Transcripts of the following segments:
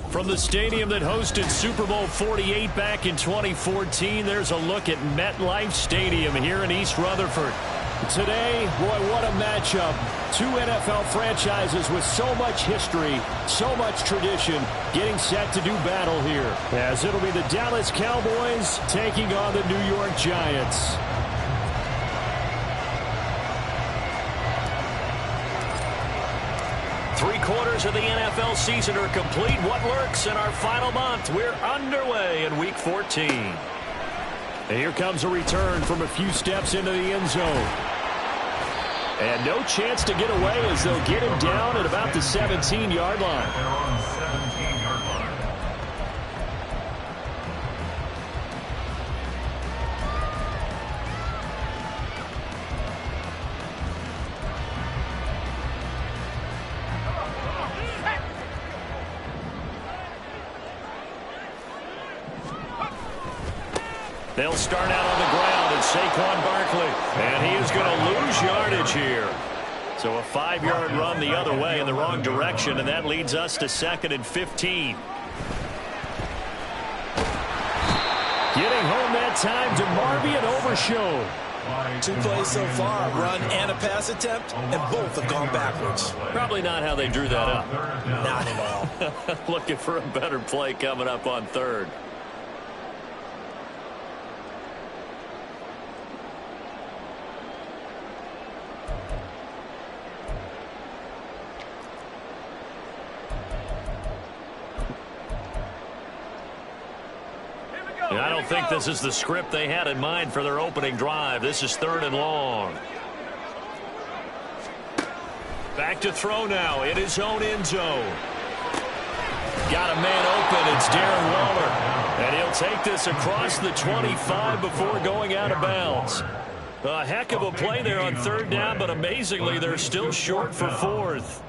From the stadium that hosted Super Bowl 48 back in 2014, there's a look at MetLife Stadium here in East Rutherford. Today, boy, what a matchup. Two NFL franchises with so much history, so much tradition, getting set to do battle here. As it'll be the Dallas Cowboys taking on the New York Giants. Three-quarters of the NFL season are complete. What lurks in our final month? We're underway in Week 14. And here comes a return from a few steps into the end zone. And no chance to get away as they'll get him down at about the 17-yard line. They'll start out on the ground, and Saquon Barkley. And he is going to lose yardage here. So a 5-yard run the other way in the wrong direction, and that leads us to 2nd and 15. Getting home that time to Marby and Overshown. 2 plays so far, run and a pass attempt, and both have gone backwards. Probably not how they drew that up. Not at all. Looking for a better play coming up on 3rd. I don't think this is the script they had in mind for their opening drive. This is 3rd and long. Back to throw now in his own end zone. Got a man open. It's Darren Waller. And he'll take this across the 25 before going out of bounds. A heck of a play there on 3rd down, but amazingly, they're still short for 4th.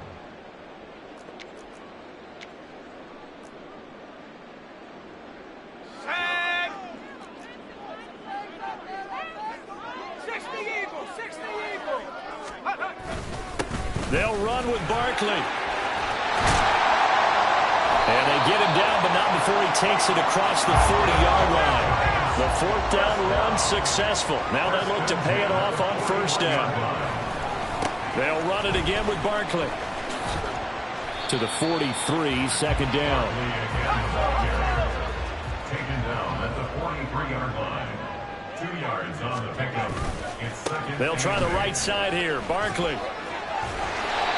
They'll run with Barkley. And they get him down, but not before he takes it across the 40-yard line. The 4th down run successful. Now they look to pay it off on 1st down. They'll run it again with Barkley. To the 43, 2nd down. Taken down at the 43-yard line. 2 yards on the pickup. It's 2nd. They'll try the right side here. Barkley.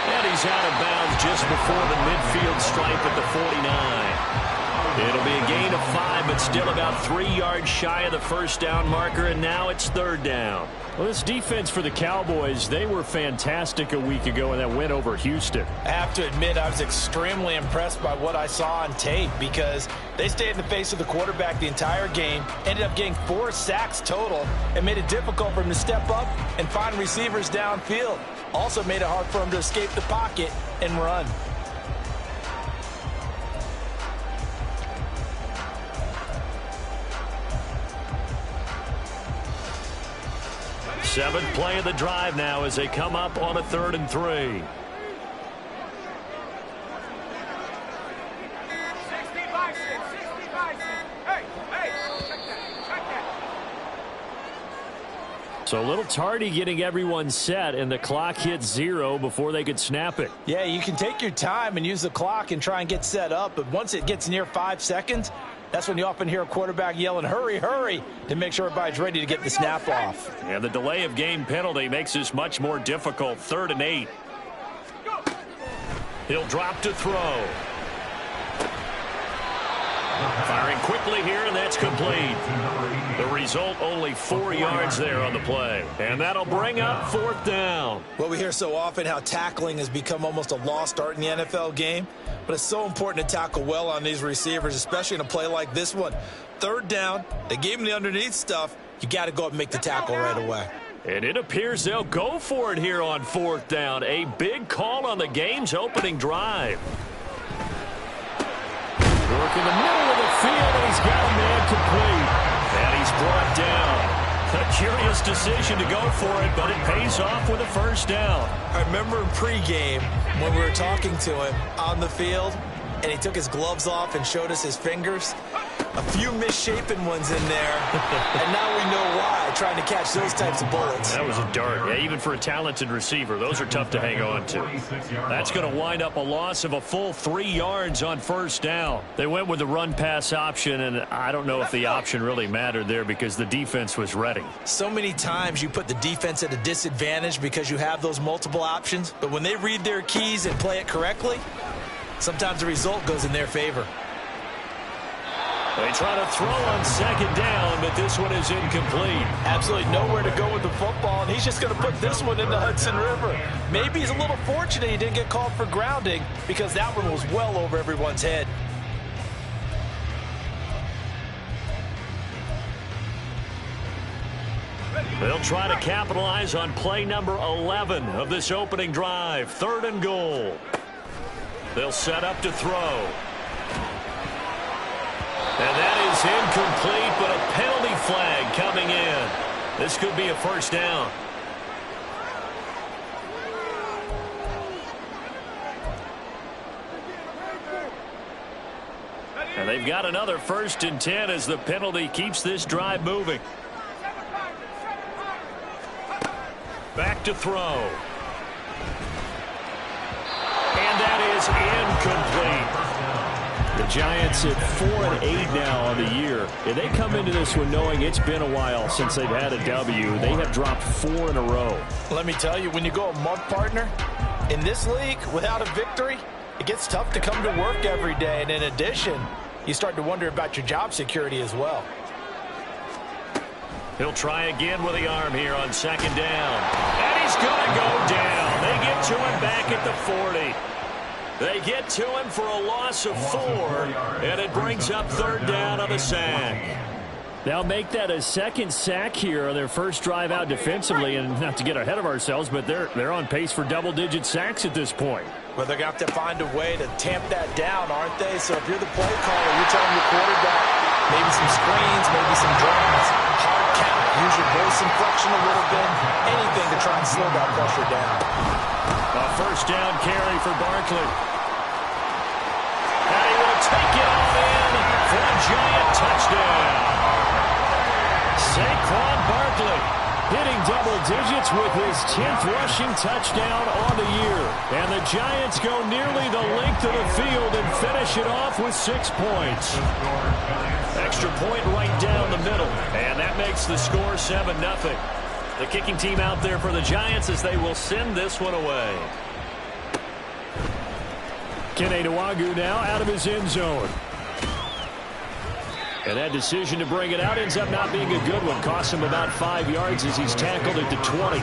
And he's out of bounds just before the midfield stripe at the 49. It'll be a gain of 5, but still about 3 yards shy of the 1st down marker, and now it's 3rd down. Well, this defense for the Cowboys, they were fantastic a week ago in that win over Houston. I have to admit, I was extremely impressed by what I saw on tape because they stayed in the face of the quarterback the entire game, ended up getting 4 sacks total, and made it difficult for him to step up and find receivers downfield. Also made it hard for him to escape the pocket and run. Seventh play of the drive now as they come up on a 3rd and 3. So a little tardy getting everyone set, and the clock hits 0 before they could snap it. Yeah, you can take your time and use the clock and try and get set up, but once it gets near 5 seconds, that's when you often hear a quarterback yelling, hurry, hurry, to make sure everybody's ready to get the snap off. And the delay of game penalty makes this much more difficult. 3rd and 8. He'll drop to throw. Firing quickly here, and that's complete. The result, only 4 yards there on the play. And that'll bring up 4th down. Well, we hear so often how tackling has become almost a lost art in the NFL game, but it's so important to tackle well on these receivers, especially in a play like this one. 3rd down, they gave him the underneath stuff. You got to go up and make the tackle right away. And it appears they'll go for it here on 4th down. A big call on the game's opening drive. Working the middle of the field, and he's got a man complete. And he's brought down. A curious decision to go for it, but it pays off with a first down. I remember in pregame when we were talking to him on the field, and he took his gloves off and showed us his fingers. A few misshapen ones in there, and now we know why, trying to catch those types of bullets. That was a dart. Yeah, even for a talented receiver, those are tough to hang on to. That's going to wind up a loss of a full 3 yards on first down. They went with the run-pass option, and I don't know if the option really mattered there because the defense was ready. So many times you put the defense at a disadvantage because you have those multiple options, but when they read their keys and play it correctly, sometimes the result goes in their favor. They try to throw on second down, but this one is incomplete. Absolutely nowhere to go with the football, and he's just going to put this one in the Hudson River. Maybe he's a little fortunate he didn't get called for grounding because that one was well over everyone's head. They'll try to capitalize on play number 11 of this opening drive. 3rd and goal. They'll set up to throw. And that is incomplete, but a penalty flag coming in. This could be a first down. And they've got another 1st and 10 as the penalty keeps this drive moving. Back to throw. And that is incomplete. The Giants at 4-8 now on the year. And they come into this one knowing it's been a while since they've had a W. They have dropped 4 in a row. Let me tell you, when you go a month, partner, in this league without a victory, it gets tough to come to work every day. And in addition, you start to wonder about your job security as well. He'll try again with the arm here on second down. And he's going to go down. They get to him back at the 40. They get to him for a loss of 4, and it brings up 3rd down on the sack. They'll make that a 2nd sack here on their first drive out defensively, and not to get ahead of ourselves, but they're on pace for double-digit sacks at this point. Well, they're going to have to find a way to tamp that down, aren't they? So if you're the play caller, you're telling your quarterback maybe some screens, maybe some drones, hard count, use your voice inflection a little bit, anything to try and slow that pressure down. A first down carry for Barkley. And he will take it all in for a Giant touchdown. Saquon Barkley hitting double digits with his 10th rushing touchdown on the year. And the Giants go nearly the length of the field and finish it off with 6 points. Extra point right down the middle. And that makes the score 7-0. The kicking team out there for the Giants as they will send this one away. Kene Nwagu now out of his end zone. And that decision to bring it out ends up not being a good one. Costs him about 5 yards as he's tackled at the 20.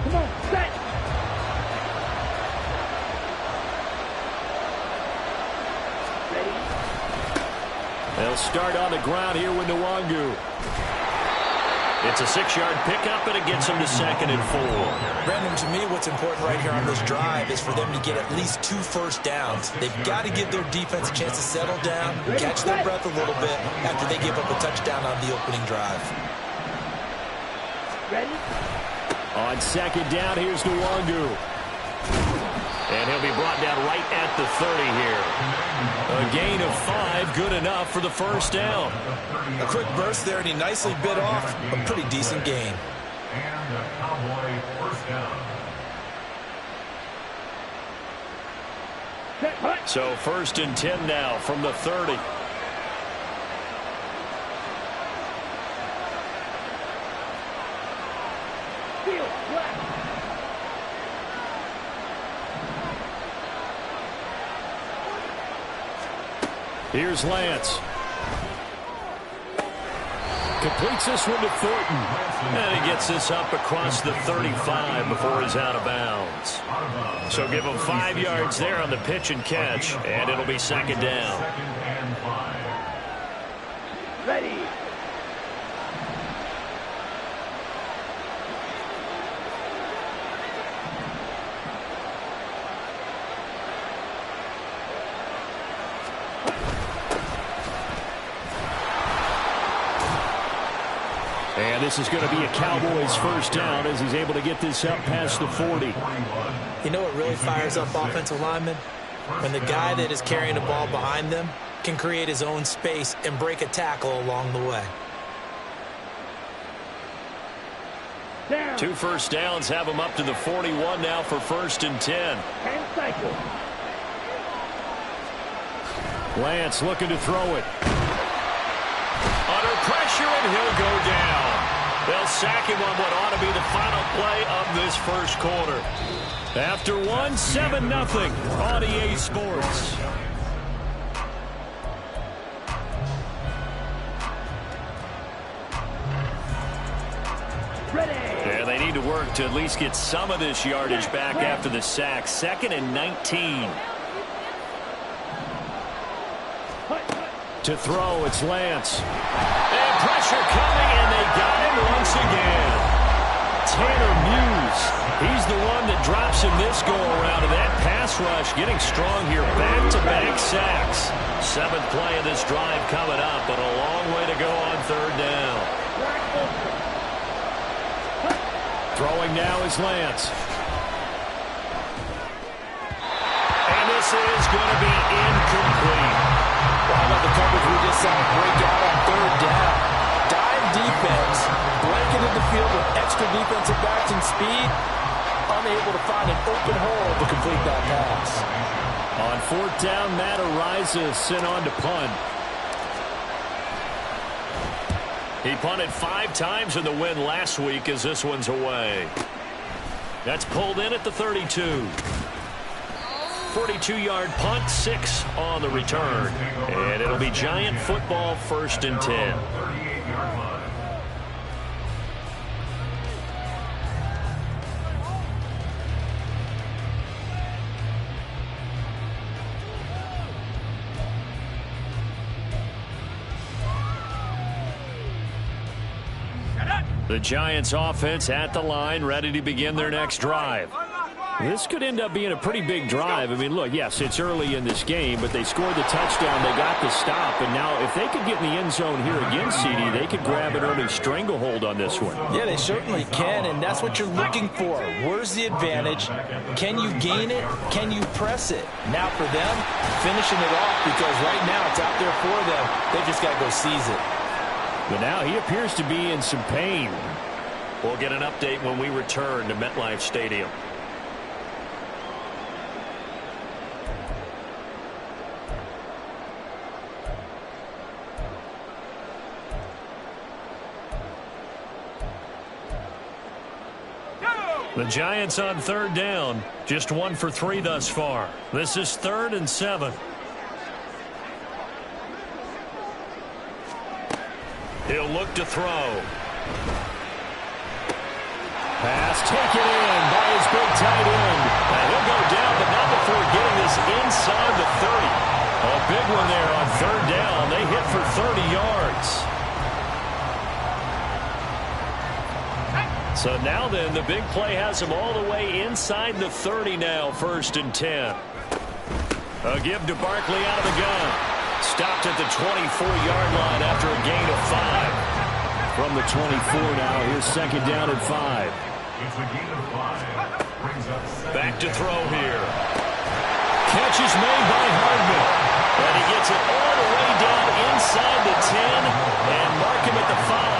Come on, set. They'll start on the ground here with Nwagu. It's a 6-yard pickup, and it gets them to 2nd and 4. Brandon, to me, what's important right here on this drive is for them to get at least 2 first downs. They've got to give their defense a chance to settle down, catch their breath a little bit after they give up a touchdown on the opening drive. Ready? On second down, here's Nwagu. And he'll be brought down right at the 30 here. A gain of 5, good enough for the first down. A quick burst there, and he nicely bit off a pretty decent gain. And a Cowboy first down. So 1st and 10 now from the 30. Here's Lance. Completes this one to Thornton. And he gets this up across the 35 before he's out of bounds. So give him 5 yards there on the pitch and catch, and it'll be 2nd down. Ready. And this is going to be a Cowboys first down as he's able to get this up past the 40. You know what really fires up offensive linemen? When the guy that is carrying the ball behind them can create his own space and break a tackle along the way. 2 first downs have him up to the 41 now for 1st and 10. Lance looking to throw it. Under pressure, and he'll go down. They'll sack him on what ought to be the final play of this first quarter. After 1, 7-0 on EA Sports. Yeah, they need to work to at least get some of this yardage back after the sack. 2nd and 19. To throw, it's Lance. And pressure coming, and they got him once again. Tanner Muse, he's the one that drops him this go-around, and that pass rush getting strong here. Back-to-back sacks. 7th play of this drive coming up, but a long way to go on 3rd down. Throwing now is Lance. And this is going to be incomplete. How about the coverage we just saw break out on 3rd down? Dime defense, blanketed the field with extra defensive backs and speed, unable to find an open hole to complete that pass. On 4th down, Matt Ariza sent on to punt. He punted 5 times in the win last week as this one's away. That's pulled in at the 32. 42-yard punt, 6 on the return. And it'll be Giant football, 1st and 10. The Giants offense at the line, ready to begin their next drive. This could end up being a pretty big drive. I mean, look, yes, it's early in this game, but they scored the touchdown. They got the stop. And now if they could get in the end zone here again, CD, they could grab an early stranglehold on this one. Yeah, they certainly can, and that's what you're looking for. Where's the advantage? Can you gain it? Can you press it? Now for them, finishing it off, because right now it's out there for them. They just got to go seize it. But now he appears to be in some pain. We'll get an update when we return to MetLife Stadium. The Giants on 3rd down. Just 1 for 3 thus far. This is 3rd and 7. He'll look to throw. Pass taken in by his big tight end. And he'll go down, but not before getting this inside the 30. A big one there on 3rd down. They hit for 30 yards. So now then, the big play has him all the way inside the 30 now, 1st and 10. A give to Barkley out of the gun. Stopped at the 24-yard line after a gain of 5. From the 24 now, here's 2nd down and 5. It's a gain of 5. Brings up 7. Back to throw here. Catch is made by Hardman. And he gets it all the way down inside the 10 and mark him at the 5.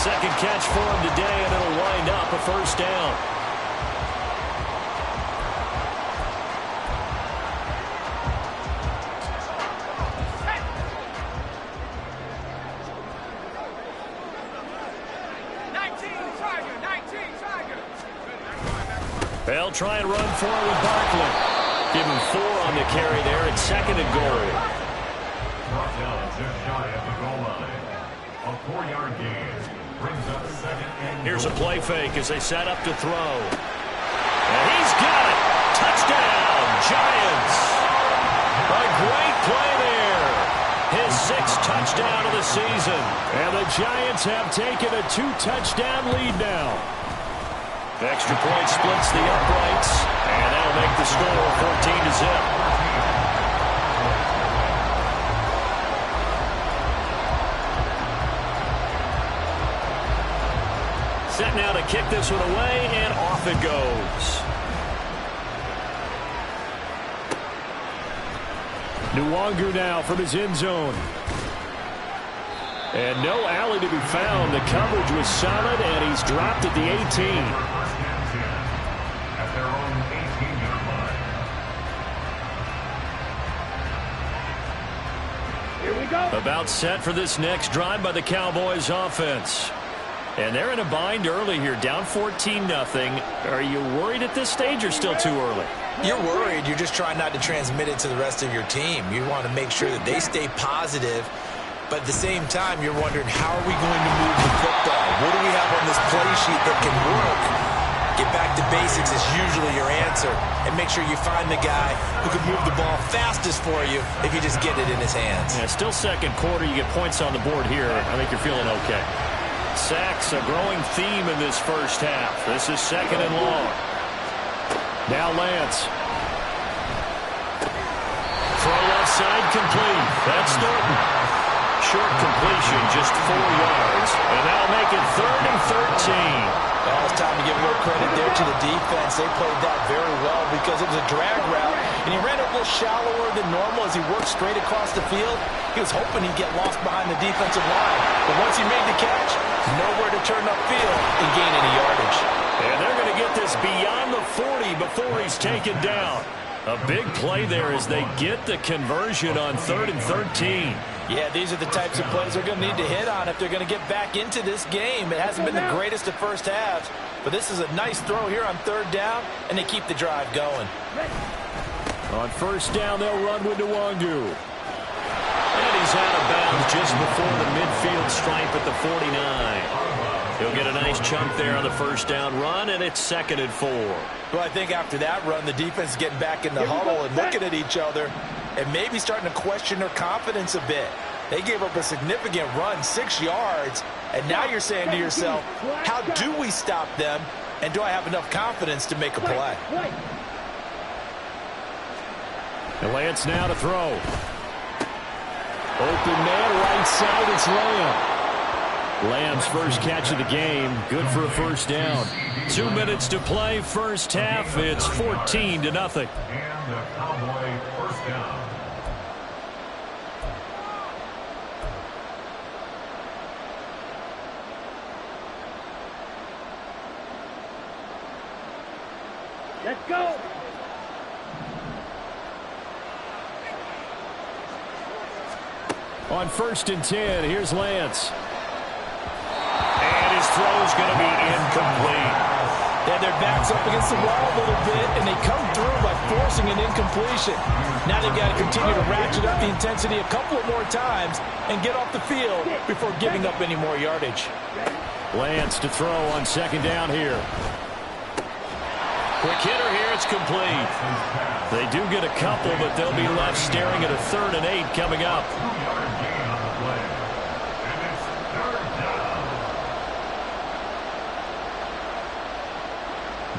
2nd catch for him today, and it'll wind up a 1st down. They'll try and run for it with Barkley. Give him 4 on the carry there. It's 2nd and goal. Brought down just shy of the goal line. A 4-yard gain brings up 2nd and Here's a play fake as they set up to throw. And he's got it. Touchdown, Giants. A great play there. His 6th touchdown of the season. And the Giants have taken a 2-touchdown lead now. Extra point splits the uprights, and that'll make the score 14-0. set now to kick this one away, and off it goes. Nwangu now from his end zone. And no alley to be found. The coverage was solid, and he's dropped at the 18. At their own 18-yard line. Here we go. About set for this next drive by the Cowboys offense. And they're in a bind early here, down 14-0. Are you worried at this stage or still too early? You're worried. You're just trying not to transmit it to the rest of your team. You want to make sure that they stay positive. But at the same time, you're wondering, how are we going to move the football? What do we have on this play sheet that can work? Get back to basics is usually your answer. And make sure you find the guy who can move the ball fastest for you if you just get it in his hands. Yeah, still second quarter. You get points on the board here. I think you're feeling okay. Sacks, a growing theme in this first half. This is second and long. Now Lance. Throw left side complete. That's Thornton. Short completion, just 4 yards. And that'll make it 3rd and 13. Well, it's time to give a little credit there to the defense. They played that very well because it was a drag route, and he ran a little shallower than normal as he worked straight across the field. He was hoping he'd get lost behind the defensive line. But once he made the catch, nowhere to turn upfield and gain any yardage. And they're going to get this beyond the 40 before he's taken down. A big play there as they get the conversion on 3rd and 13. Yeah, these are the types of plays they're going to need to hit on if they're going to get back into this game. It hasn't been the greatest of first halves, but this is a nice throw here on 3rd down, and they keep the drive going. On 1st down, they'll run with Nwangu. And he's out of bounds just before the midfield stripe at the 49. He'll get a nice chunk there on the 1st down run, and it's 2nd and 4. Well, I think after that run, the defense is getting back in the huddle and looking at each other and maybe starting to question their confidence a bit. They gave up a significant run, 6 yards, and now you're saying to yourself, how do we stop them, and do I have enough confidence to make a play? And Lance now to throw. Open man, right side, it's Lamb. Lamb's first catch of the game, good for a 1st down. 2 minutes to play, first half, it's 14-0. And the Cowboy 1st down. Let's go. On 1st and 10, here's Lance. And his throw's going to be incomplete. They had their backs up against the wall a little bit, and they come through by forcing an incompletion. Now they've got to continue to ratchet up the intensity a couple of more times and get off the field before giving up any more yardage. Lance to throw on 2nd down here. Quick hitter here, it's complete. They do get a couple, but they'll be left staring at a 3rd and 8 coming up. 2-yard gain on the play. And it's 3rd down.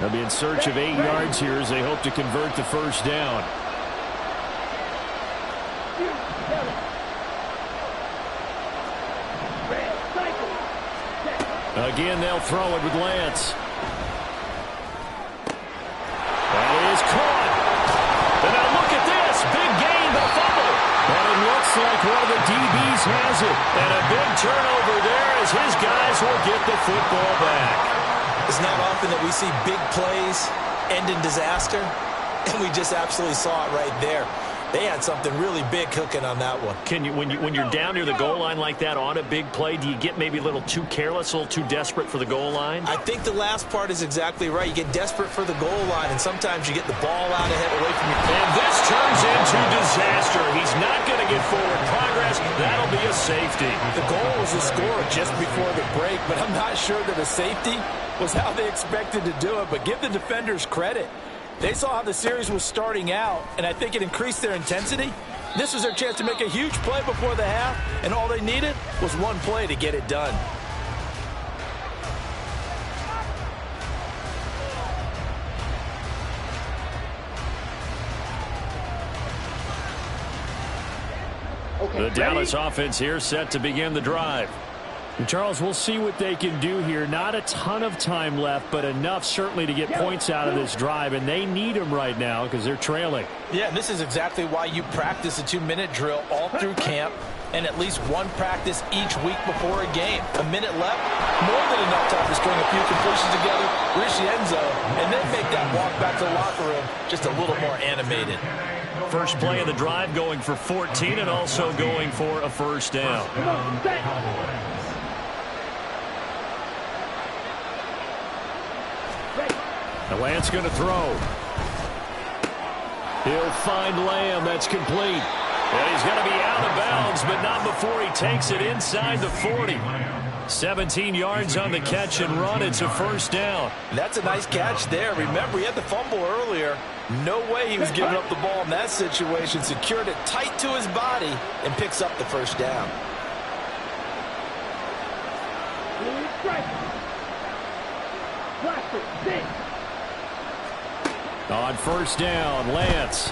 They'll be in search of 8 yards here as they hope to convert the 1st down. Again, they'll throw it with Lance. That is caught. And now look at this. Big gain, but a fumble. And it looks like one of the DBs has it. And a big turnover there as his guys will get the football back. It's not often that we see big plays end in disaster, and we just absolutely saw it right there. They had something really big cooking on that one. Can you, when you're down near the goal line like that on a big play, do you get maybe a little too careless, a little too desperate for the goal line? I think the last part is exactly right. You get desperate for the goal line, and sometimes you get the ball out ahead away from your... And this turns into disaster. He's not going to get forward progress. That'll be a safety. The goal was a score just before the break, but I'm not sure that a safety was how they expected to do it. But give the defenders credit. They saw how the series was starting out, and I think it increased their intensity. This was their chance to make a huge play before the half, and all they needed was one play to get it done. The Dallas offense here set to begin the drive. And Charles, we'll see what they can do here. Not a ton of time left, but enough certainly to get points out of this drive, and they need them right now because they're trailing. Yeah, and this is exactly why you practice a 2-minute drill all through camp and at least one practice each week before a game. A minute left, more than enough time to string a few completions together, reach the end zone, and then make that walk back to the locker room just a little more animated. First play of the drive going for 14 and also going for a first down. The Lance going to throw. He'll find Lamb. That's complete. And he's going to be out of bounds, but not before he takes it inside the 40. 17 yards on the catch and run. It's a first down. That's a nice catch there. Remember, he had the fumble earlier. No way he was giving up the ball in that situation. Secured it tight to his body and picks up the first down. On first down, Lance.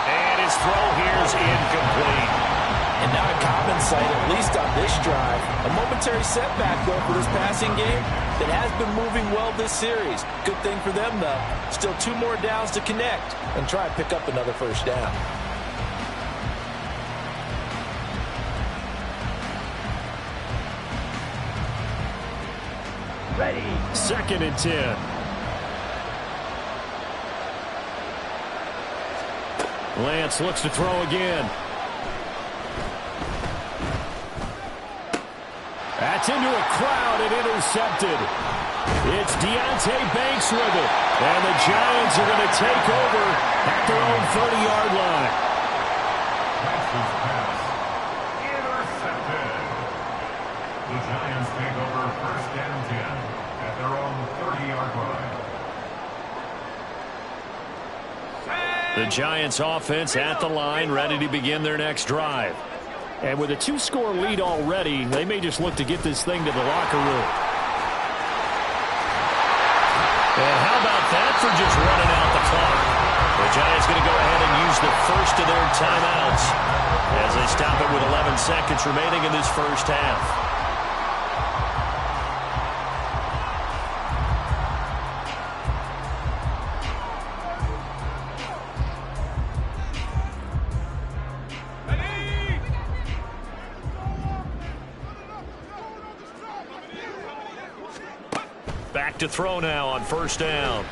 And his throw here is incomplete. And not a common sight, at least on this drive. A momentary setback, though, for this passing game that has been moving well this series. Good thing for them, though. Still 2 more downs to connect and try and pick up another first down. Ready. 2nd and 10. Lance looks to throw again. That's into a crowd and intercepted. It's Deonte Banks with it. And the Giants are going to take over at their own 30-yard line. Intercepted. The Giants take over first and 10 at their own 30-yard line. The Giants offense at the line, ready to begin their next drive. And with a 2-score lead already, they may just look to get this thing to the locker room. And how about that for just running out the clock? The Giants going to go ahead and use the first of their timeouts as they stop it with 11 seconds remaining in this first half. Back to throw now on first down.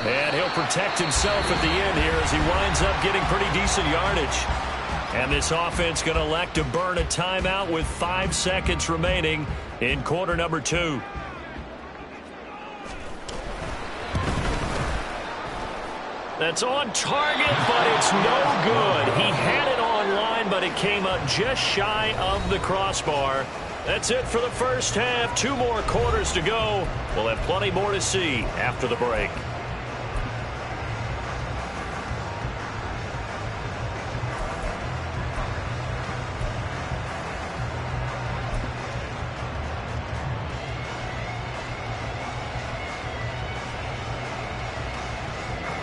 And he'll protect himself at the end here as he winds up getting pretty decent yardage. And this offense going to elect to burn a timeout with 5 seconds remaining in quarter number 2. That's on target, but it's no good. He had it on line, but it came up just shy of the crossbar. That's it for the first half. 2 more quarters to go. We'll have plenty more to see after the break.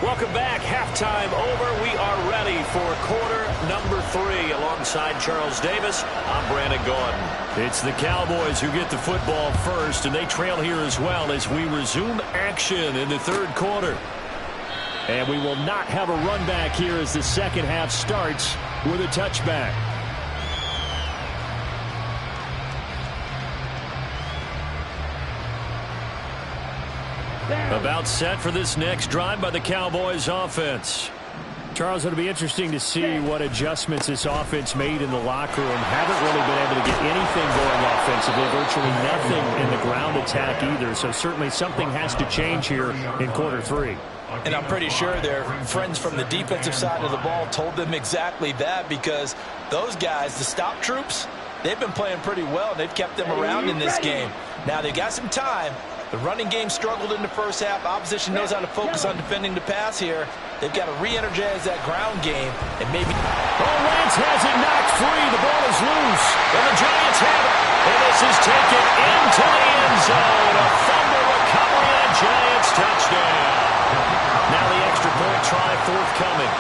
Welcome back. Halftime over. We are ready for quarter number 3. Alongside Charles Davis, I'm Brandon Gordon. It's the Cowboys who get the football first, and they trail here as well as we resume action in the third quarter. And we will not have a run back here as the second half starts with a touchback. About set for this next drive by the Cowboys offense. Charles, it'll be interesting to see what adjustments this offense made in the locker room. Haven't really been able to get anything going offensively, virtually nothing in the ground attack either. So certainly something has to change here in quarter 3. And I'm pretty sure their friends from the defensive side of the ball told them exactly that, because those guys, the stop troops, they've been playing pretty well. They've kept them around in this game. Now they got some time. The running game struggled in the first half. Opposition knows how to focus on defending the pass here. They've got to re-energize that ground game and maybe... Oh, Lance has it knocked free. The ball is loose. And the Giants have it. And this is taken into the end zone. A fumble recovery and a Giants touchdown. Now the extra point try forthcoming.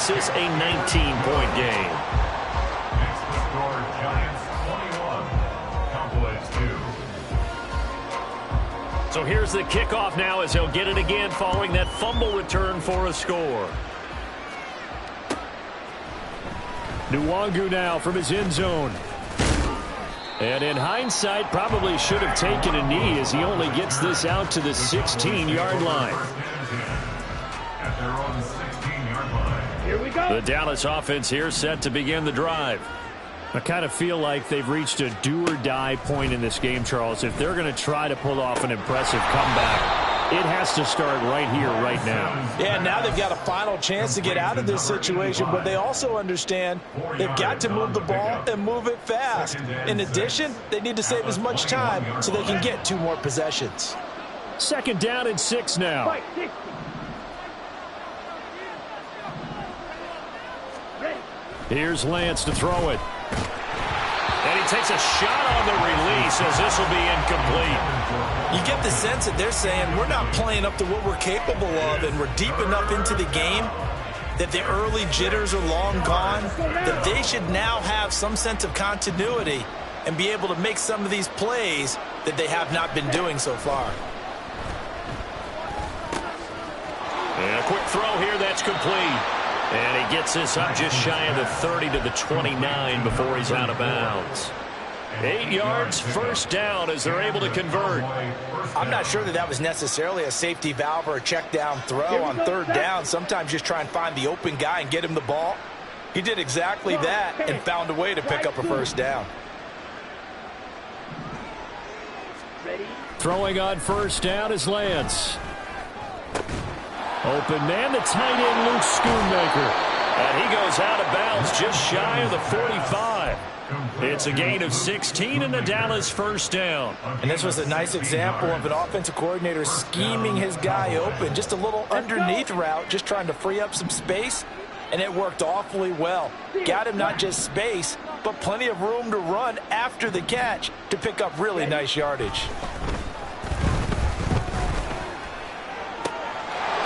makes this a 19-point game. Next the score, Giants 21, Cowboys 2. So here's the kickoff now as he'll get it again following that fumble return for a score. Nwangu now from his end zone. And in hindsight, probably should have taken a knee as he only gets this out to the 16-yard line. At their own 16-yard line. Here we go. The Dallas offense here set to begin the drive. I kind of feel like they've reached a do-or-die point in this game, Charles. If they're going to try to pull off an impressive comeback, it has to start right here, right now. Yeah, now they've got a final chance to get out of this situation, but they also understand they've got to move the ball and move it fast. In addition, they need to save as much time so they can get 2 more possessions. 2nd down and 6 now. Fight, 60. Ready. Here's Lance to throw it. And he takes a shot on the release as this will be incomplete. You get the sense that they're saying we're not playing up to what we're capable of, and we're deep enough into the game that the early jitters are long gone, that they should now have some sense of continuity and be able to make some of these plays that they have not been doing so far. And a quick throw here, that's complete. And he gets this up just shy of the 30 to the 29 before he's out of bounds. 8 yards, 1st down as they're able to convert. I'm not sure that that was necessarily a safety valve or a check down throw on 3rd down. Sometimes just try and find the open guy and get him the ball. He did exactly that and found a way to pick up a 1st down. Ready. Throwing on 1st down is Lance. Open man, the tight end, Luke Schoonmaker. And he goes out of bounds just shy of the 45. It's a gain of 16 and the Dallas 1st down. And this was a nice example of an offensive coordinator scheming his guy open. Just a little underneath route, just trying to free up some space. And it worked awfully well. Got him not just space, but plenty of room to run after the catch to pick up really nice yardage.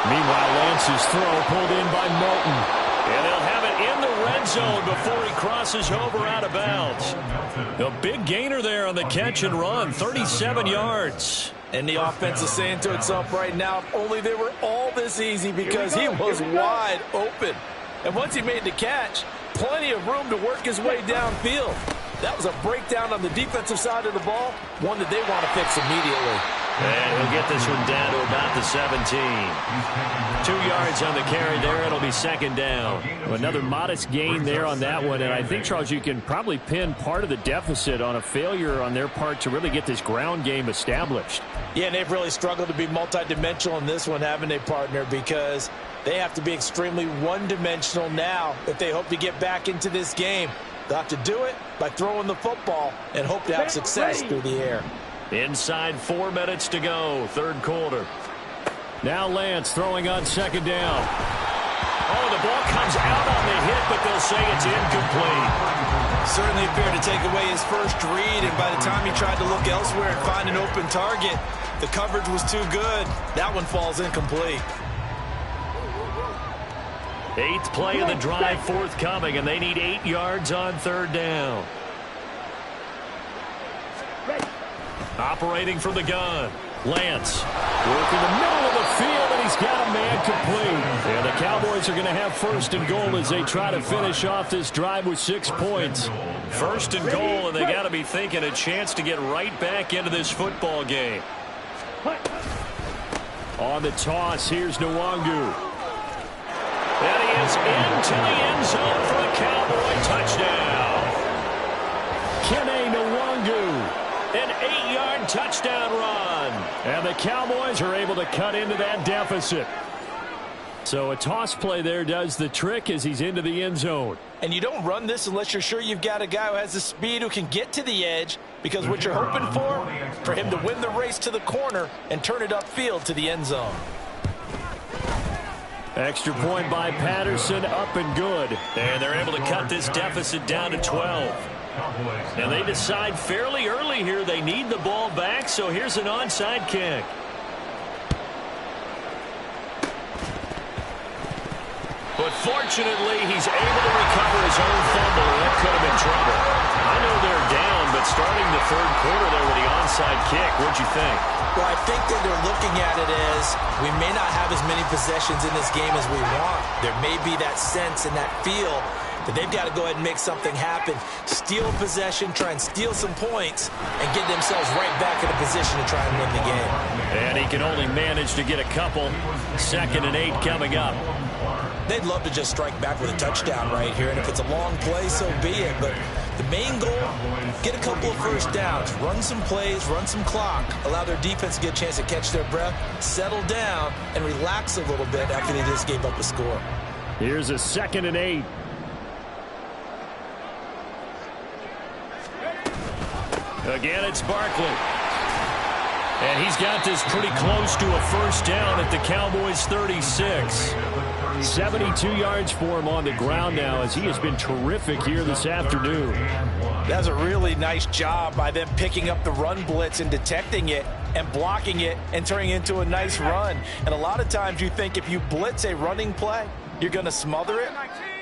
Meanwhile, Lance's throw pulled in by Moulton. And they'll have it in the red zone before he crosses over out of bounds. A big gainer there on the catch and run, 37 yards. And the offense is saying to itself right now, if only they were all this easy, because he was wide open. And once he made the catch, plenty of room to work his way downfield. That was a breakdown on the defensive side of the ball, one that they want to fix immediately. And he'll get this one down to about the 17. 2 yards on the carry there. It'll be 2nd down. Another modest gain there on that one. And I think, Charles, you can probably pin part of the deficit on a failure on their part to really get this ground game established. Yeah, and they've really struggled to be multidimensional in this one, haven't they, partner? Because they have to be extremely one-dimensional now if they hope to get back into this game. They'll have to do it by throwing the football and hope to have success through the air. Inside 4 minutes to go, 3rd quarter. Now Lance throwing on 2nd down. Oh, the ball comes out on the hit, but they'll say it's incomplete. Certainly appeared to take away his first read, and by the time he tried to look elsewhere and find an open target, the coverage was too good. That one falls incomplete. 8th play of the drive forthcoming, and they need 8 yards on 3rd down. Operating from the gun. Lance working the middle of the field, and he's got a man complete. And the Cowboys are going to have 1st and goal as they try to finish off this drive with 6 points. 1st and goal, and they got to be thinking a chance to get right back into this football game. On the toss, here's Nwangu. And he is into the end zone for a Cowboy touchdown. Kene Nwangu, an 8-yard touchdown run. And the Cowboys are able to cut into that deficit. So a toss play there does the trick as he's into the end zone. And you don't run this unless you're sure you've got a guy who has the speed who can get to the edge, because what you're hoping for him to win the race to the corner and turn it upfield to the end zone. Extra point by Patterson, up and good. And they're able to cut this deficit down to 12. And they decide fairly early here they need the ball back, so here's an onside kick. But fortunately, he's able to recover his own fumble, and that could have been trouble. I know they're down, but starting the third quarter there with the onside kick, what'd you think? Well, I think that they're looking at it as we may not have as many possessions in this game as we want. There may be that sense and that feel that they've got to go ahead and make something happen, steal possession, try and steal some points, and get themselves right back in a position to try and win the game. And he can only manage to get a couple. 2nd and 8 coming up. They'd love to just strike back with a touchdown right here, and if it's a long play, so be it. But the main goal, get a couple of first downs, run some plays, run some clock, allow their defense to get a chance to catch their breath, settle down, and relax a little bit after they just gave up a score. Here's a 2nd and 8. Again, it's Barkley. And he's got this pretty close to a first down at the Cowboys' 36. 72 yards for him on the ground now, as he has been terrific here this afternoon. That's a really nice job by them picking up the run blitz and detecting it and blocking it and turning it into a nice run. And a lot of times you think if you blitz a running play, you're going to smother it.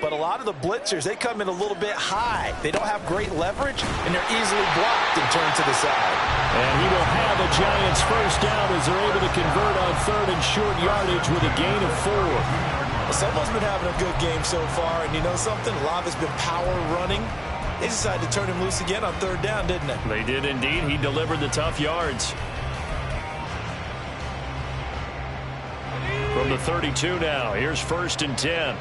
But a lot of the blitzers, they come in a little bit high. They don't have great leverage, and they're easily blocked and turned to the side. And he will have a Giants first down as they're able to convert on 3rd and short yardage with a gain of 4. Well, someone's been having a good game so far, and you know something? A lot of it's been power running. They decided to turn him loose again on 3rd down, didn't they? They did indeed. He delivered the tough yards. From the 32 now, here's 1st and 10.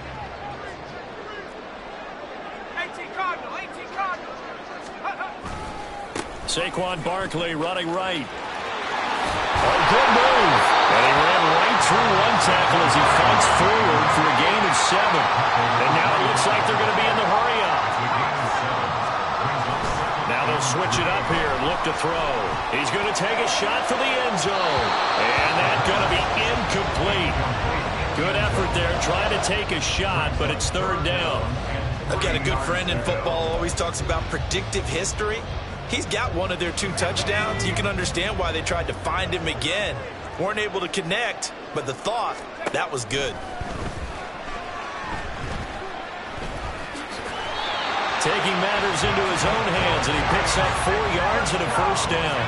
Saquon Barkley running right. Oh, good move. And he ran right through one tackle as he fights forward for a gain of 7. And now it looks like they're going to be in the hurry-up. Now they'll switch it up here and look to throw. He's going to take a shot for the end zone. And that's going to be incomplete. Good effort there trying to take a shot, but it's 3rd down. I've got a good friend in football, always talks about predictive history. He's got one of their 2 touchdowns. You can understand why they tried to find him again. Weren't able to connect, but the thought, that was good. Taking matters into his own hands, and he picks up 4 yards and a first down.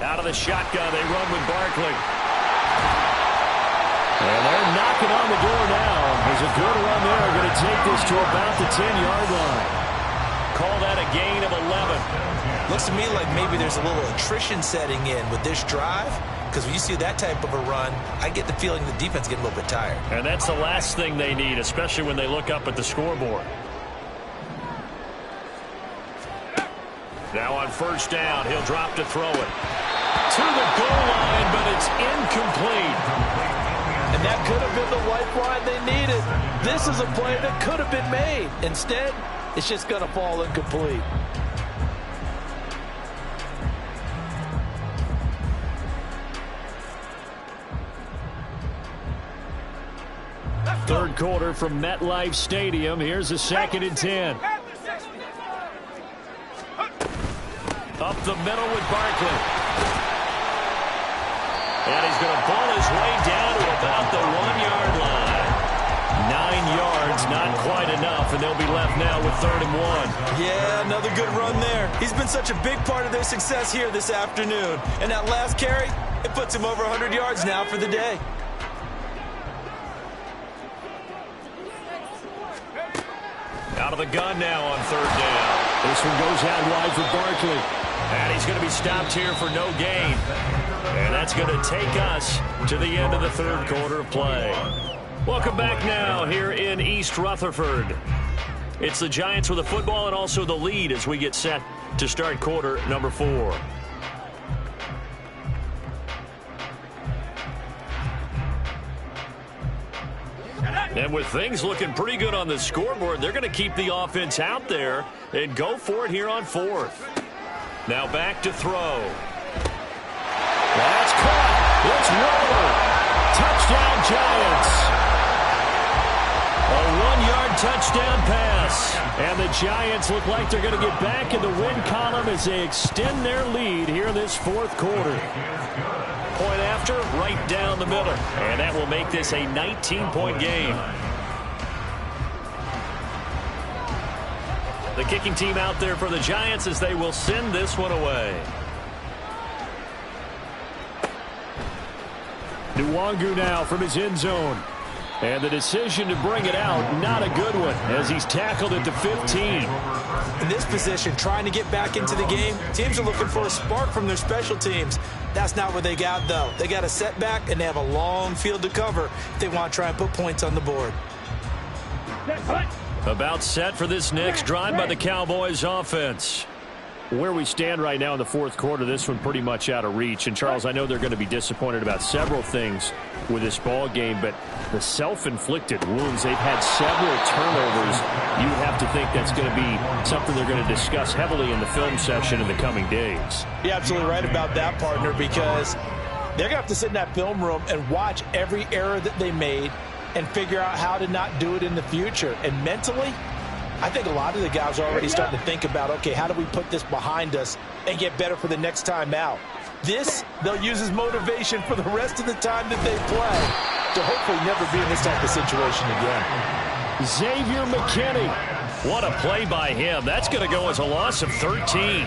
Out of the shotgun, they run with Barkley. And they're knocking on the door now. There's a good run there. Going to take this to about the 10-yard line. Call that a gain of 11. Looks to me like maybe there's a little attrition setting in with this drive, because when you see that type of a run, I get the feeling the defense getting a little bit tired. And that's the last thing they need, especially when they look up at the scoreboard. Now on 1st down, he'll drop to throw it. To the goal line, but it's incomplete. And that could have been the lifeline they needed. This is a play that could have been made. Instead, it's just going to fall incomplete. Third quarter from MetLife Stadium. Here's a 2nd and 10. Up the middle with Barkley. And he's going to ball his way down to about the 1-yard line. 9 yards, not quite enough, and they'll be left now with 3rd and 1. Yeah, another good run there. He's been such a big part of their success here this afternoon. And that last carry, it puts him over 100 yards now for the day. Out of the gun now on 3rd down. This one goes out wide for Barkley. And he's going to be stopped here for no gain. And that's going to take us to the end of the 3rd quarter of play. Welcome back now here in East Rutherford. It's the Giants with the football and also the lead as we get set to start quarter number 4. And with things looking pretty good on the scoreboard, they're going to keep the offense out there and go for it here on 4th. Now back to throw. That's caught. It's Waller. Touchdown, Giants. A 1-yard touchdown pass. And the Giants look like they're going to get back in the win column as they extend their lead here in this fourth quarter. Point after, right down the middle. And that will make this a 19-point game. The kicking team out there for the Giants as they will send this one away. Nwangu now from his end zone. And the decision to bring it out, not a good one, as he's tackled at the 15. In this position, trying to get back into the game, teams are looking for a spark from their special teams. That's not what they got, though. They got a setback, and they have a long field to cover if they want to try and put points on the board. About set for this next drive by the Cowboys offense. Where we stand right now in the fourth quarter, this one pretty much out of reach. And, Charles, I know they're going to be disappointed about several things with this ball game, but the self-inflicted wounds, they've had several turnovers. You would have to think that's going to be something they're going to discuss heavily in the film session in the coming days. You're absolutely right about that, partner, because they're going to have to sit in that film room and watch every error that they made and figure out how to not do it in the future. And mentally, I think a lot of the guys are already starting to think about, okay, how do we put this behind us and get better for the next time out? This, they'll use as motivation for the rest of the time that they play to hopefully never be in this type of situation again. Xavier McKinney. What a play by him. That's going to go as a loss of 13.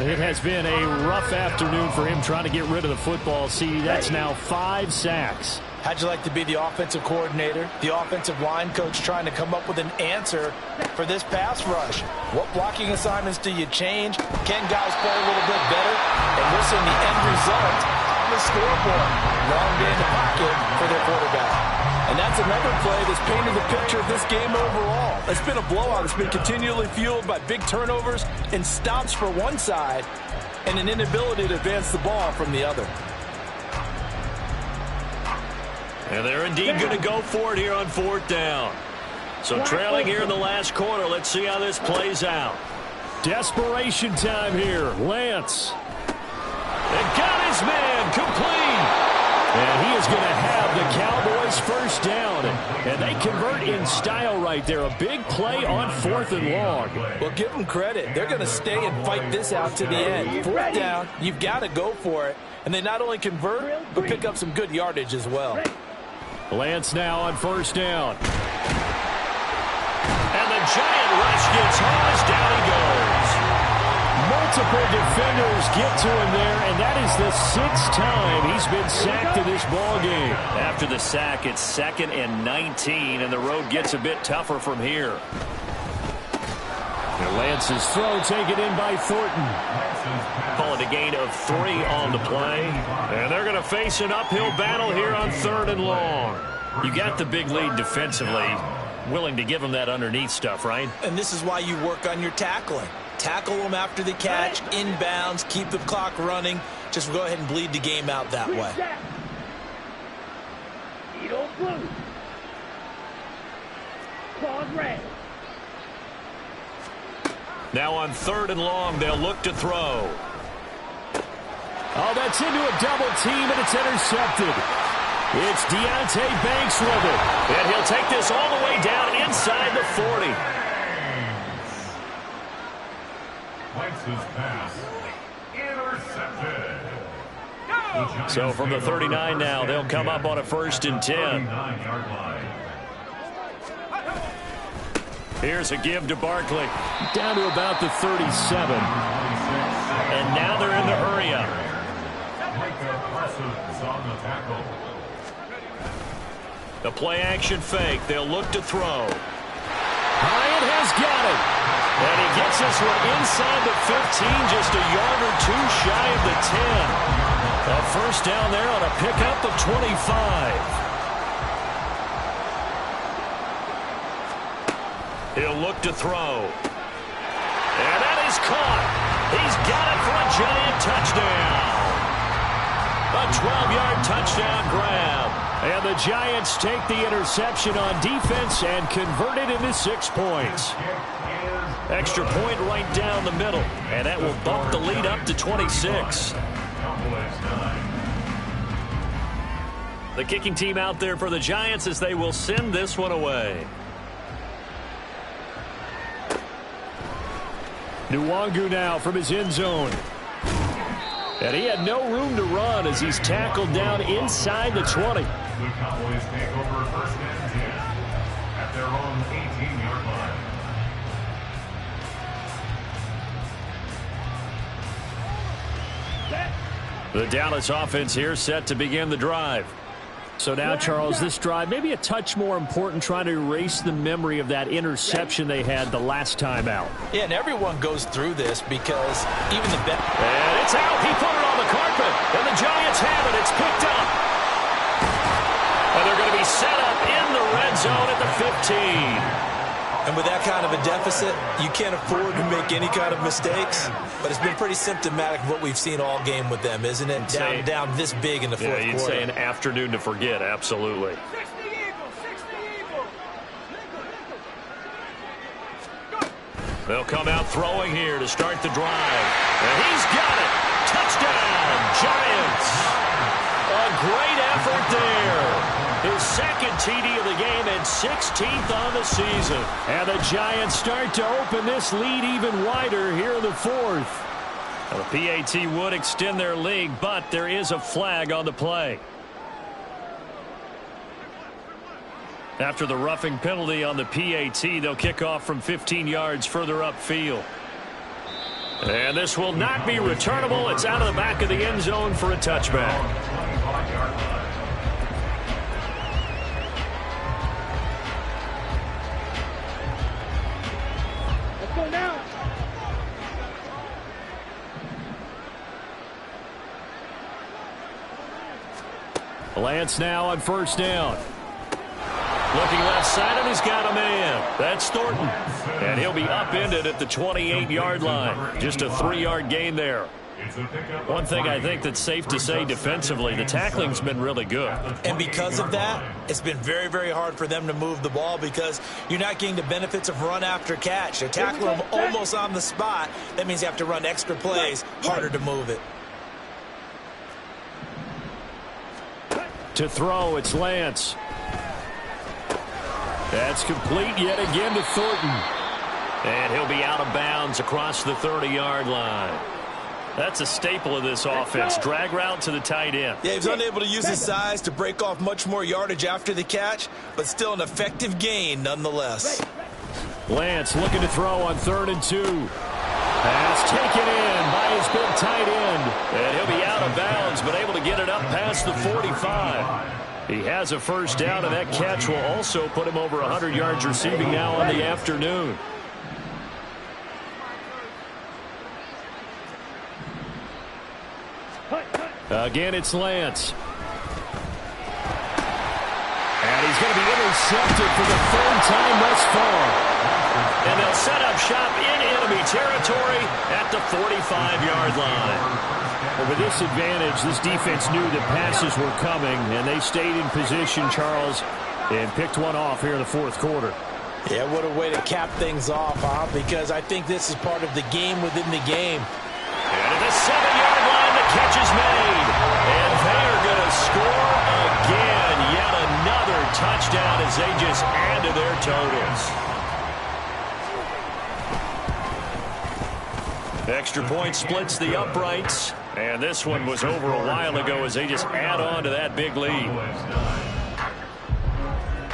It has been a rough afternoon for him trying to get rid of the football. See, that's now 5 sacks. How'd you like to be the offensive coordinator, the offensive line coach trying to come up with an answer for this pass rush? What blocking assignments do you change? Can guys play a little bit better? And we're seeing the end result on the scoreboard. Long day in the pocket for their quarterback. And that's another play that's painted the picture of this game overall. It's been a blowout. It's been continually fueled by big turnovers and stops for one side and an inability to advance the ball from the other. And they're indeed going to go for it here on 4th down. So trailing here in the last quarter. Let's see how this plays out. Desperation time here. Lance. And got his man complete. And he is going to have the Cowboys first down. And they convert in style right there. A big play on 4th and long. Well, give them credit. They're going to stay and fight this out to the end. 4th down, you've got to go for it. And they not only convert, but pick up some good yardage as well. Lance now on 1st down. And the giant rush gets home as down he goes. Multiple defenders get to him there, and that is the 6th time he's been sacked in this ball game. After the sack, it's 2nd and 19, and the road gets a bit tougher from here. And Lance's throw taken in by Thornton. Call it a gain of 3 on the play. And they're going to face an uphill battle here on 3rd and long. You got the big lead defensively. Willing to give them that underneath stuff, right? And this is why you work on your tackling. Tackle them after the catch, inbounds, keep the clock running. Just go ahead and bleed the game out that way. Now on 3rd and long, they'll look to throw. Oh, that's into a double team, and it's intercepted. It's Deontay Banks with it. And he'll take this all the way down inside the 40. Banks' pass intercepted. So from the 39 now, they'll come up on a 1st and 10. Here's a give to Barkley. Down to about the 37. And now they're in the hurry up. The play action fake. They'll look to throw. Hyatt has got it. And he gets this one inside the 15, just a yard or 2 shy of the 10. A first down there on a pickup of 25. He'll look to throw. And that is caught. He's got it for a giant touchdown. A 12-yard touchdown grab. And the Giants take the interception on defense and convert it into 6 points. Extra point right down the middle. And that will bump the lead up to 26. The kicking team out there for the Giants as they will send this one away. Nwangu now from his end zone. And he had no room to run as he's tackled down inside the 20. The Cowboys take over first and 10 at their own 18-yard line. The Dallas offense here set to begin the drive. So now, Charles, this drive maybe a touch more important, trying to erase the memory of that interception they had the last time out. Yeah, and everyone goes through this because even the best. And it's out. He put it on the carpet. And the Giants have it. It's picked up. And they're going to be set up in the red zone at the 15. And with that kind of a deficit, you can't afford to make any kind of mistakes. But it's been pretty symptomatic of what we've seen all game with them, isn't it? Down this big in the fourth quarter. Yeah, you'd say an afternoon to forget, absolutely. They'll come out throwing here to start the drive. And he's got it. Touchdown, Giants. A great effort there. His second TD of the game and 16th on the season. And the Giants start to open this lead even wider here in the fourth. Now, the PAT would extend their lead, but there is a flag on the play. After the roughing penalty on the PAT, they'll kick off from 15 yards further upfield. And this will not be returnable. It's out of the back of the end zone for a touchback. Lance now on first down. Looking left side, and he's got a man. That's Thornton. And he'll be upended at the 28-yard line. Just a 3-yard gain there. One thing I think that's safe to say defensively, the tackling's been really good. And because of that, it's been very, very hard for them to move the ball because you're not getting the benefits of run after catch. They're tackling them almost on the spot. That means you have to run extra plays, harder to move it. To throw, it's Lance. That's complete yet again to Thornton. And he'll be out of bounds across the 30-yard line. That's a staple of this offense. Drag route to the tight end. Yeah, he was unable to use his size to break off much more yardage after the catch, but still an effective gain nonetheless. Lance looking to throw on 3rd and 2. Pass taken in by his big tight end. And he'll be out of bounds, but able to get it up past the 45. He has a first down, and that catch will also put him over 100 yards receiving now on the afternoon. Again, it's Lance. And he's going to be intercepted for the 3rd time thus far. And they'll set up shop in enemy territory at the 45-yard line. Well, with this advantage, this defense knew that passes were coming, and they stayed in position, Charles, and picked one off here in the fourth quarter. Yeah, what a way to cap things off, huh? Because I think this is part of the game within the game. And at the 7-yard line, the catch is made. And they are going to score again. Yet another touchdown as they just add to their totals. Extra point splits the uprights. And this one was over a while ago as they just add on to that big lead.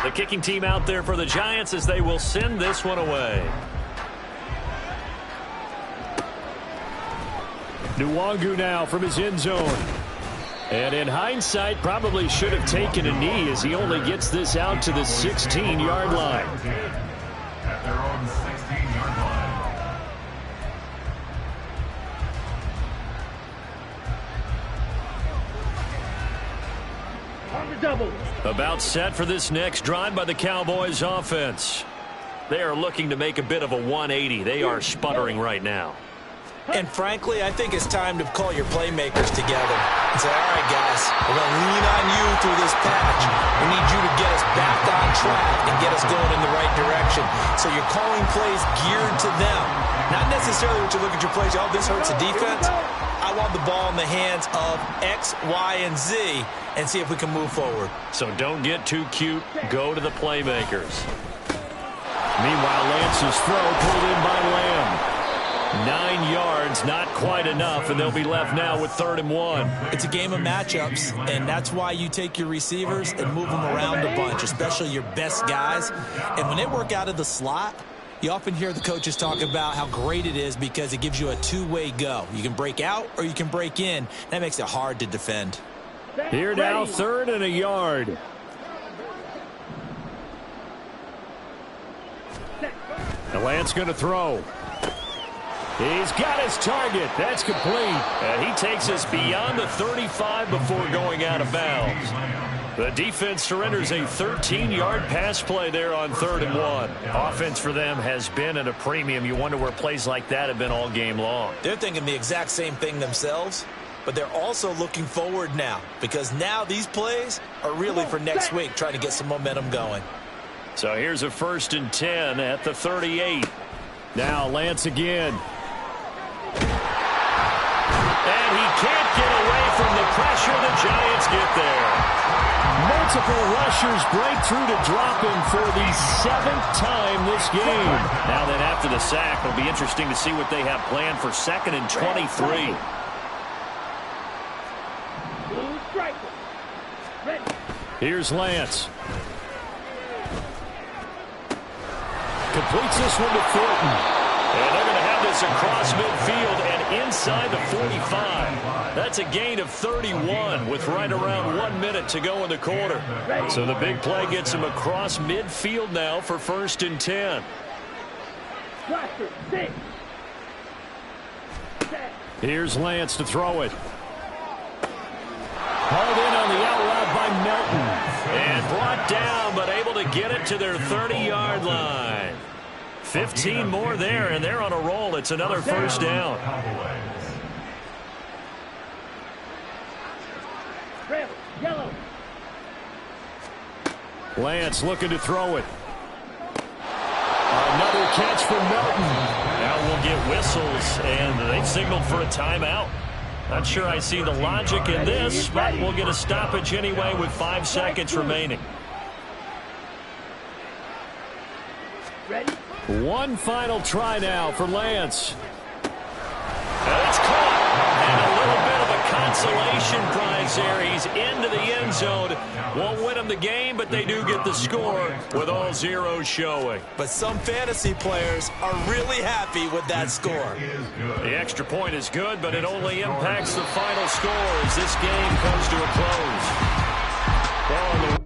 The kicking team out there for the Giants as they will send this one away. Nwangu now from his end zone. And in hindsight, probably should have taken a knee as he only gets this out to the 16-yard line. At their own 16-yard line. About set for this next drive by the Cowboys offense. They are looking to make a bit of a 180. They are sputtering right now. And frankly, I think it's time to call your playmakers together and say, all right, guys, we're going to lean on you through this patch. We need you to get us back on track and get us going in the right direction. So you're calling plays geared to them. Not necessarily what you look at your plays, oh, this hurts the defense. I want the ball in the hands of X, Y, and Z and see if we can move forward. So don't get too cute. Go to the playmakers. Meanwhile, Lance's throw pulled in by Lamb. 9 yards, not quite enough, and they'll be left now with 3rd and 1. It's a game of matchups, and that's why you take your receivers and move them around a bunch, especially your best guys. And when they work out of the slot, you often hear the coaches talk about how great it is because it gives you a two-way go. You can break out or you can break in. That makes it hard to defend. Here now, 3rd and a yard. The Lance going to throw. He's got his target. That's complete. And he takes us beyond the 35 before going out of bounds. The defense surrenders a 13-yard pass play there on 3rd and 1. Offense for them has been at a premium. You wonder where plays like that have been all game long. They're thinking the exact same thing themselves, but they're also looking forward now because now these plays are really for next week, trying to get some momentum going. So here's a 1st and 10 at the 38. Now Lance again. And he can't get away from the pressure. The Giants get there. Multiple rushers break through to drop him for the 7th time this game. Now then, after the sack, it'll be interesting to see what they have planned for 2nd and 23. Here's Lance. Completes this one to Thornton. And they're going to have this across midfield and inside the 45. That's a gain of 31 with right around 1 minute to go in the quarter. So the big play gets him across midfield now for 1st and 10. Here's Lance to throw it. Hauled in on the out route by Melton. And brought down, but able to get it to their 30-yard line. 15 more there, and they're on a roll. It's another 1st down. Lance looking to throw it. Another catch from Melton. Now we'll get whistles, and they've signaled for a timeout. Not sure I see the logic in this, but we'll get a stoppage anyway with 5 seconds remaining. One final try now for Lance. And it's caught. And a little bit of a consolation prize there. He's into the end zone. Won't win him the game, but they do get the score with all zeros showing. But some fantasy players are really happy with that score. The extra point is good, but it only impacts the final score as this game comes to a close. Well,